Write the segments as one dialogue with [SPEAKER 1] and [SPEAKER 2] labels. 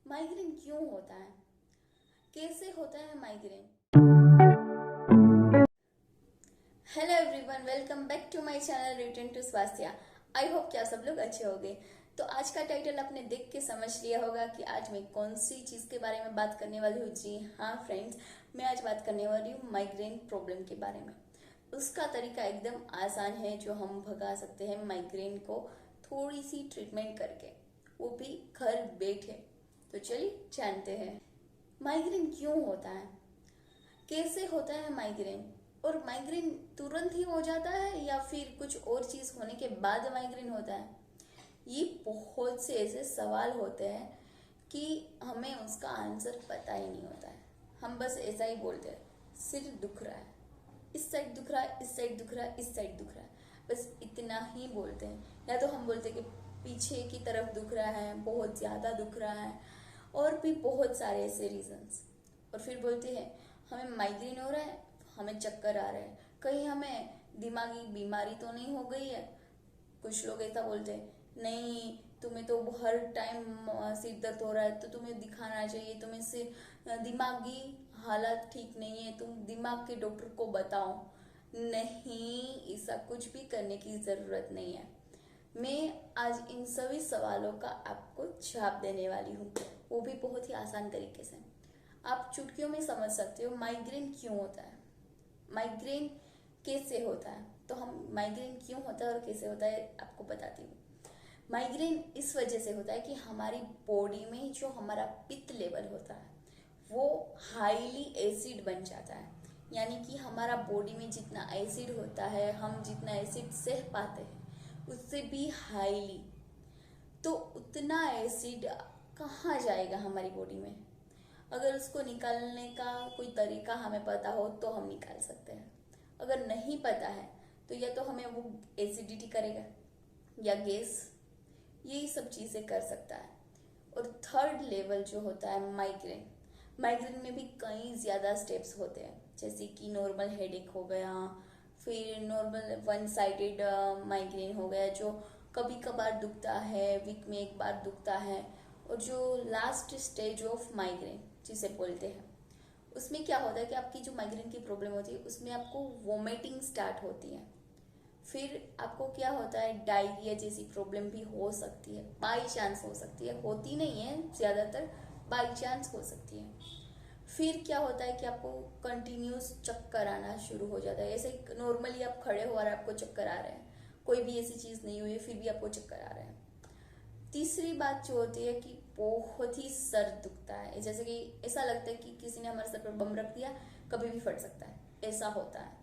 [SPEAKER 1] Migraine क्यों होता है? कैसे होता है migraine? Hello everyone, welcome back to my channel return to Swasthya. I hope कि आप सब लोग अच्छे होंगे। तो आज का टाइटल आपने देख के समझ लिया होगा कि आज मैं कौन सी चीज़ के बारे में बात करने वाली हूँ। जी हाँ फ्रेंड्स, मैं आज बात करने वाली हूँ माइग्रेन प्रॉब्लम के बारे में। उसका तरीका एकदम आसान है जो हम भगा सकते हैं माइग्रेन को, थोड़ी सी ट्रीटमेंट करके, वो भी घर बैठे। तो चलिए जानते हैं माइग्रेन क्यों होता है, कैसे होता है माइग्रेन, और माइग्रेन तुरंत ही हो जाता है या फिर कुछ और चीज़ होने के बाद माइग्रेन होता है। ये बहुत से ऐसे सवाल होते हैं कि हमें उसका आंसर पता ही नहीं होता है। हम बस ऐसा ही बोलते हैं, सिर दुख रहा है, इस साइड दुख रहा है, इस साइड दुख रहा है, इस साइड दुख रहा है, बस इतना ही बोलते हैं। या तो हम बोलते हैं कि पीछे की तरफ दुख रहा है, बहुत ज़्यादा दुख रहा है, और भी बहुत सारे ऐसे रीजंस। और फिर बोलते हैं हमें माइग्रेन हो रहा है, हमें चक्कर आ रहे हैं, कहीं हमें दिमागी बीमारी तो नहीं हो गई है। कुछ लोग ऐसा बोलते हैं, नहीं तुम्हें तो हर टाइम सिर दर्द हो रहा है तो तुम्हें दिखाना चाहिए, तुम्हें से दिमागी हालत ठीक नहीं है, तुम दिमाग के डॉक्टर को बताओ। नहीं, ऐसा कुछ भी करने की ज़रूरत नहीं है। मैं आज इन सभी सवालों का आपको जवाब देने वाली हूँ, वो भी बहुत ही आसान तरीके से। आप चुटकियों में समझ सकते हो माइग्रेन क्यों होता है, माइग्रेन कैसे होता है। तो हम माइग्रेन क्यों होता है और कैसे होता है आपको बताती हूँ। माइग्रेन इस वजह से होता है कि हमारी बॉडी में जो हमारा पित्त लेवल होता है वो हाईली एसिड बन जाता है। यानी कि हमारा बॉडी में जितना एसिड होता है, हम जितना एसिड सह पाते हैं उससे भी हाईली। तो उतना एसिड कहाँ जाएगा हमारी बॉडी में? अगर उसको निकालने का कोई तरीका हमें पता हो तो हम निकाल सकते हैं। अगर नहीं पता है तो या तो हमें वो एसिडिटी करेगा या गैस, यही सब चीज़ें कर सकता है। और थर्ड लेवल जो होता है माइग्रेन, माइग्रेन में भी कई ज़्यादा स्टेप्स होते हैं, जैसे कि नॉर्मल हेडेक हो गया, फिर नॉर्मल वन साइडेड माइग्रेन हो गया जो कभी कभार दुखता है, वीक में एक बार दुखता है, और जो लास्ट स्टेज ऑफ माइग्रेन जिसे बोलते हैं, उसमें क्या होता है कि आपकी जो माइग्रेन की प्रॉब्लम होती है उसमें आपको वोमिटिंग स्टार्ट होती है। फिर आपको क्या होता है, डायरिया जैसी प्रॉब्लम भी हो सकती है, बाई चांस हो सकती है, होती नहीं है ज़्यादातर, बाई चांस हो सकती है। फिर क्या होता है कि आपको कंटिन्यूस चक्कर आना शुरू हो जाता है। ऐसे नॉर्मली आप खड़े हो और आपको चक्कर आ रहे हैं, कोई भी ऐसी चीज़ नहीं हुई है फिर भी आपको चक्कर आ रहे हैं। तीसरी बात जो होती है कि बहुत ही सर दुखता है, जैसे कि ऐसा लगता है कि किसी ने हमारे सर पर बम रख दिया, कभी भी फट सकता है, ऐसा होता है।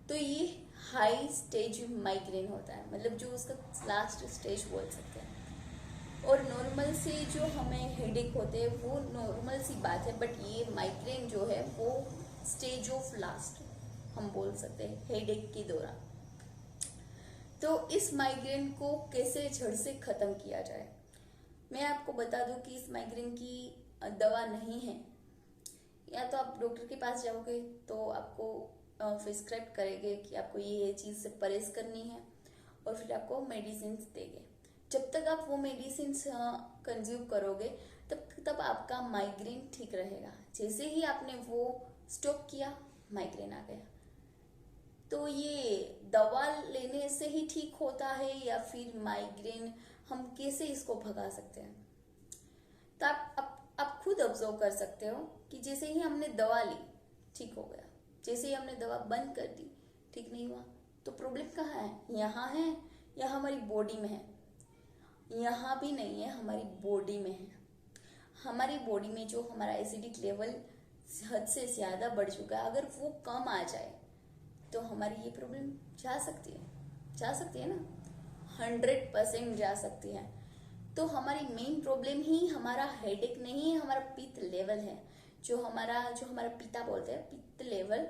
[SPEAKER 1] तो ये हाई स्टेज माइग्रेन होता है, मतलब जो उसका लास्ट स्टेज बोल सकते हैं। और नॉर्मल से जो हमें हेडेक होते हैं वो नॉर्मल सी बात है, बट ये माइग्रेन जो है वो स्टेज ऑफ लास्ट हम बोल सकते हैं हेडेक के दौरान। तो इस माइग्रेन को कैसे जड़ से ख़त्म किया जाए, मैं आपको बता दूं कि इस माइग्रेन की दवा नहीं है। या तो आप डॉक्टर के पास जाओगे तो आपको प्रिस्क्राइब करेंगे कि आपको ये चीज़ से परहेज करनी है, और फिर आपको मेडिसिन देंगे। जब तक आप वो मेडिसिन कंज्यूम करोगे तब तब आपका माइग्रेन ठीक रहेगा। जैसे ही आपने वो स्टॉप किया, माइग्रेन आ गया। तो ये दवा लेने से ही ठीक होता है या फिर माइग्रेन हम कैसे इसको भगा सकते हैं? तो आप खुद ऑब्जर्व कर सकते हो कि जैसे ही हमने दवा ली ठीक हो गया, जैसे ही हमने दवा बंद कर दी ठीक नहीं हुआ। तो प्रॉब्लम कहाँ है, यहाँ है या हमारी बॉडी में है? यहाँ भी नहीं है, हमारी बॉडी में है। हमारी बॉडी में जो हमारा एसिडिक लेवल हद से ज़्यादा बढ़ चुका है, अगर वो कम आ जाए तो हमारी ये प्रॉब्लम जा सकती है, जा सकती है ना, 100% जा सकती है। तो हमारी मेन प्रॉब्लम ही हमारा हेडेक नहीं है, हमारा पित्त लेवल है। जो हमारा पिता बोलते हैं पित्त लेवल,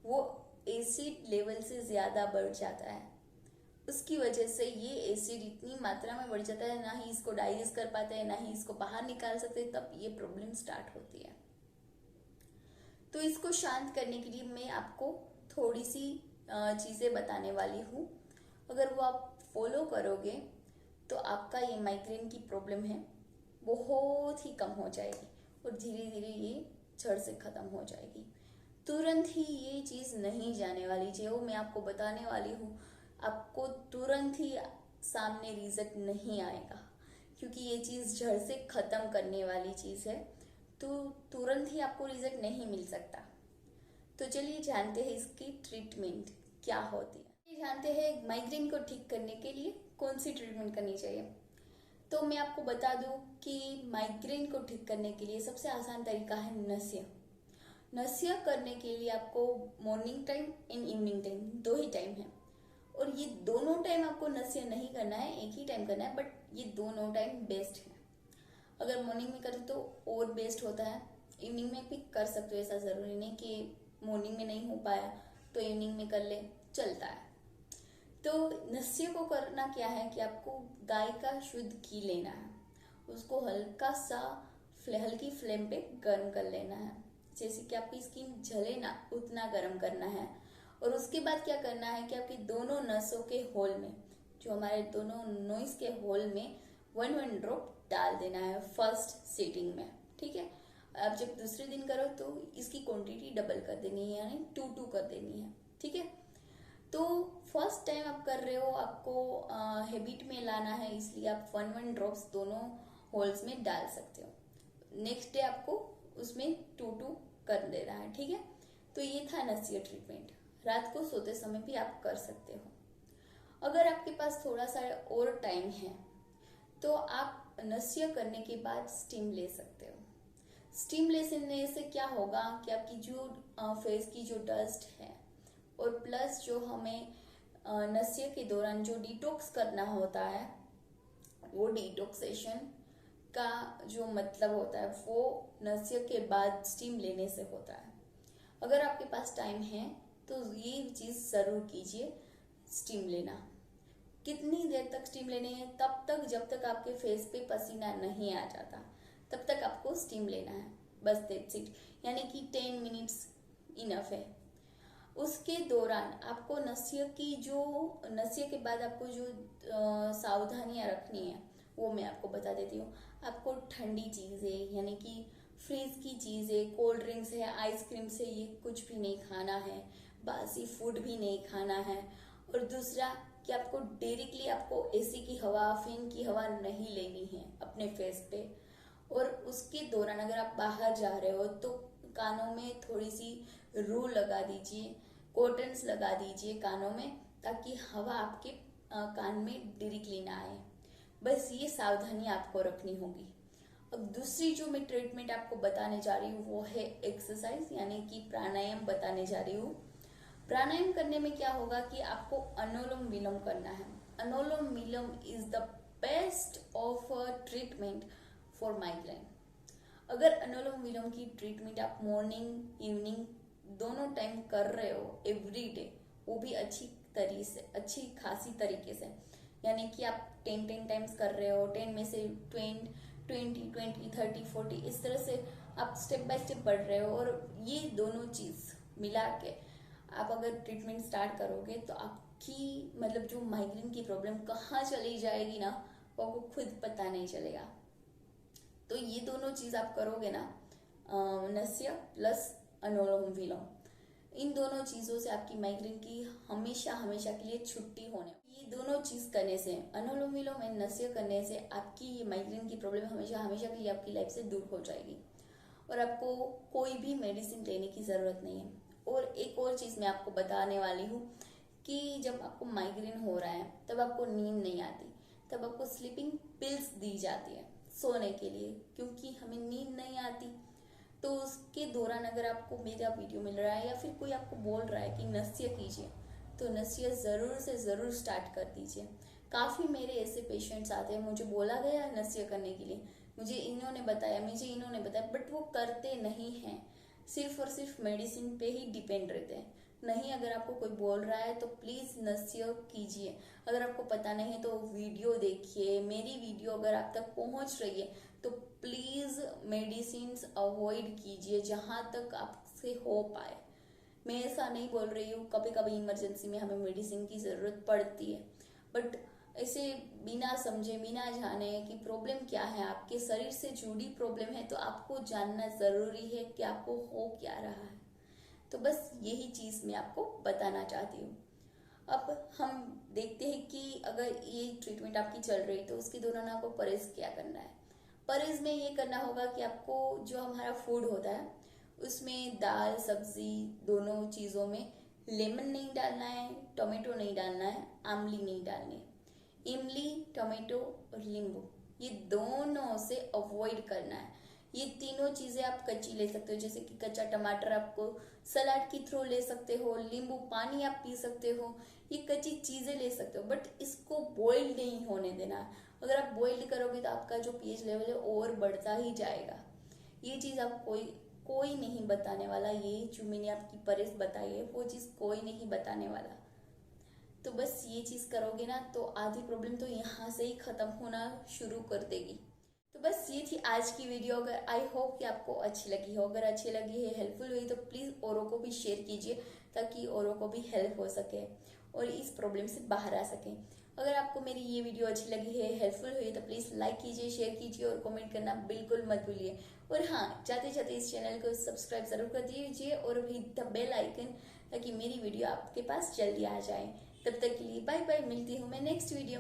[SPEAKER 1] वो एसिड लेवल से ज़्यादा बढ़ जाता है। उसकी वजह से ये एसिड इतनी मात्रा में बढ़ जाता है, ना ही इसको डाइजेस्ट कर पाते हैं, ना ही इसको बाहर निकाल सकते, तब ये प्रॉब्लम स्टार्ट होती है। तो इसको शांत करने के लिए मैं आपको थोड़ी सी चीज़ें बताने वाली हूँ। अगर वो आप फॉलो करोगे तो आपका ये माइग्रेन की प्रॉब्लम है बहुत ही कम हो जाएगी और धीरे धीरे ये जड़ से खत्म हो जाएगी। तुरंत ही ये चीज़ नहीं जाने वाली, जो मैं आपको बताने वाली हूँ आपको तुरंत ही सामने रिजल्ट नहीं आएगा, क्योंकि ये चीज़ जड़ से खत्म करने वाली चीज़ है, तो तुरंत ही आपको रिजल्ट नहीं मिल सकता। तो चलिए जानते हैं इसकी ट्रीटमेंट क्या होती है। ये जानते हैं माइग्रेन को ठीक करने के लिए कौन सी ट्रीटमेंट करनी चाहिए। तो मैं आपको बता दूं कि माइग्रेन को ठीक करने के लिए सबसे आसान तरीका है नस्य। नस्य करने के लिए आपको morning time and evening time, दो ही टाइम है, और ये दोनों टाइम आपको नस्य नहीं करना है, एक ही टाइम करना है, बट ये दोनों टाइम बेस्ट है। अगर मॉर्निंग में करें तो और बेस्ट होता है, इवनिंग में भी कर सकते हो, ऐसा ज़रूरी नहीं कि मॉर्निंग में नहीं हो पाया तो इवनिंग में कर ले, चलता है। तो नस्य को करना क्या है कि आपको गाय का शुद्ध घी लेना है, उसको हल्का सा हल्की फ्लेम पे गर्म कर लेना है, जैसे कि आपकी स्किन जले ना उतना गर्म करना है। और उसके बाद क्या करना है कि आपकी दोनों नसों के होल में, जो हमारे दोनों नोज के होल में 1-1 ड्रॉप डाल देना है फर्स्ट सीटिंग में, ठीक है। अब जब दूसरे दिन करो तो इसकी क्वांटिटी डबल कर देनी है, यानी 2-2 कर देनी है, ठीक है। तो फर्स्ट टाइम आप कर रहे हो, आपको हैबिट में लाना है, इसलिए आप 1-1 ड्रॉप्स दोनों होल्स में डाल सकते हो। नेक्स्ट डे आपको उसमें 2-2 कर देना है, ठीक है। तो ये था नस्य ट्रीटमेंट, रात को सोते समय भी आप कर सकते हो। अगर आपके पास थोड़ा सा और टाइम है तो आप नस्य करने के बाद स्टीम ले सकते हो। स्टीम लेने से क्या होगा कि आपकी जो फेस की जो डस्ट है और प्लस जो हमें नस्य के दौरान जो डिटॉक्स करना होता है, वो डिटॉक्सेशन का जो मतलब होता है वो नस्य के बाद स्टीम लेने से होता है। अगर आपके पास टाइम है तो ये चीज़ ज़रूर कीजिए, स्टीम लेना। कितनी देर तक स्टीम लेनी है? तब तक जब तक आपके फेस पे पसीना नहीं आ जाता, तब तक आपको स्टीम लेना है, बस दैट्स इट। यानी कि 10 मिनट्स इनफ है। उसके दौरान आपको नस्य के बाद आपको जो सावधानियां रखनी है वो मैं आपको बता देती हूँ। आपको ठंडी चीज़ें यानी कि फ्रीज की चीज़ें, कोल्ड ड्रिंक्स है, आइसक्रीम से ये कुछ भी नहीं खाना है, बासी फूड भी नहीं खाना है। और दूसरा कि आपको डायरेक्टली आपको एसी की हवा, फैन की हवा नहीं लेनी है अपने फेस पे। और उसके दौरान अगर आप बाहर जा रहे हो तो कानों में थोड़ी सी रू लगा दीजिए, कॉटन्स लगा दीजिए कानों में, ताकि हवा आपके कान में डायरेक्टली ना आए। बस ये सावधानी आपको रखनी होगी। अब दूसरी जो मैं ट्रीटमेंट आपको बताने जा रही हूँ वो है एक्सरसाइज, यानी कि प्राणायाम बताने जा रही हूँ। प्राणायाम करने में क्या होगा कि आपको अनुलोम विलोम करना है। Anulom vilom is the best of treatment for migraine. अगर अनुलोम विलोम की ट्रीटमेंट आप मॉर्निंग इवनिंग दोनों टाइम कर रहे हो एवरी डे, वो भी अच्छी खासी तरीके से, यानी कि आप 10 टाइम्स कर रहे हो, 10 में से 20 30 40 इस तरह से आप स्टेप बाय स्टेप बढ़ रहे हो, और ये दोनों चीज़ मिला के आप अगर ट्रीटमेंट स्टार्ट करोगे तो आपकी मतलब जो माइग्रेन की प्रॉब्लम कहाँ चली जाएगी ना, वो आपको खुद पता नहीं चलेगा। तो ये दोनों चीज़ आप करोगे ना, नस्य प्लस अनुलोम विलोम, इन दोनों चीज़ों से आपकी माइग्रेन की हमेशा हमेशा के लिए छुट्टी होने, ये दोनों चीज़ करने से, अनुलोम विलोम एंड नस्य करने से आपकी ये माइग्रेन की प्रॉब्लम हमेशा हमेशा के लिए आपकी लाइफ से दूर हो जाएगी, और आपको कोई भी मेडिसिन लेने की ज़रूरत नहीं है। और एक और चीज़ मैं आपको बताने वाली हूँ कि जब आपको माइग्रेन हो रहा है तब आपको नींद नहीं आती, तब आपको स्लीपिंग पिल्स दी जाती है सोने के लिए, क्योंकि हमें नींद नहीं आती। तो उसके दौरान अगर आपको मेरा वीडियो मिल रहा है या फिर कोई आपको बोल रहा है कि नस्य कीजिए, तो नस्य ज़रूर से ज़रूर स्टार्ट कर दीजिए। काफ़ी मेरे ऐसे पेशेंट्स आते हैं, मुझे बोला गया है नस्य करने के लिए, मुझे इन्होंने बताया, बट वो करते नहीं हैं, सिर्फ और सिर्फ मेडिसिन पे ही डिपेंड रहते हैं। नहीं, अगर आपको कोई बोल रहा है तो प्लीज़ नस्य कीजिए। अगर आपको पता नहीं है तो वीडियो देखिए, मेरी वीडियो अगर आप तक पहुंच रही है तो प्लीज़ मेडिसिन अवॉइड कीजिए जहाँ तक आपसे हो पाए। मैं ऐसा नहीं बोल रही हूँ, कभी कभी इमरजेंसी में हमें मेडिसिन की ज़रूरत पड़ती है, बट ऐसे बिना समझे बिना जाने कि प्रॉब्लम क्या है, आपके शरीर से जुड़ी प्रॉब्लम है, तो आपको जानना ज़रूरी है कि आपको हो क्या रहा है। तो बस यही चीज़ मैं आपको बताना चाहती हूँ। अब हम देखते हैं कि अगर ये ट्रीटमेंट आपकी चल रही तो उसके दौरान आपको परहेज क्या करना है। परहेज में ये करना होगा कि आपको जो हमारा फूड होता है उसमें दाल सब्जी दोनों चीज़ों में लेमन नहीं डालना है, टोमेटो नहीं डालना है, आमली नहीं डालनी है। इमली, टोमेटो और नींबू, ये दोनों से अवॉइड करना है। ये तीनों चीज़ें आप कच्ची ले सकते हो, जैसे कि कच्चा टमाटर आपको सलाद के थ्रू ले सकते हो, नींबू पानी आप पी सकते हो, ये कच्ची चीज़ें ले सकते हो, बट इसको बॉइल्ड नहीं होने देना। अगर आप बॉइल्ड करोगे तो आपका जो पीएच लेवल है और बढ़ता ही जाएगा। ये चीज़ आप कोई नहीं बताने वाला। ये जो मैंने आपकी परहेज बताई है वो चीज़ कोई नहीं बताने वाला। तो बस ये चीज़ करोगे ना तो आधी प्रॉब्लम तो यहाँ से ही ख़त्म होना शुरू कर देगी। तो बस ये थी आज की वीडियो। अगर आई होप कि आपको अच्छी लगी हो, अगर अच्छी लगी है, हेल्पफुल हुई, तो प्लीज़ औरों को भी शेयर कीजिए ताकि औरों को भी हेल्प हो सके और इस प्रॉब्लम से बाहर आ सकें। अगर आपको मेरी ये वीडियो अच्छी लगी है, हेल्पफुल हुई है, तो प्लीज़ लाइक कीजिए, शेयर कीजिए और कमेंट करना बिल्कुल मत भूलिए। और हाँ, जाते जाते इस चैनल को सब्सक्राइब जरूर कर दीजिए और भी द बेल आइकन, ताकि मेरी वीडियो आपके पास जल्दी आ जाए। तब तक के लिए बाय बाय, मिलती हूँ मैं नेक्स्ट वीडियो।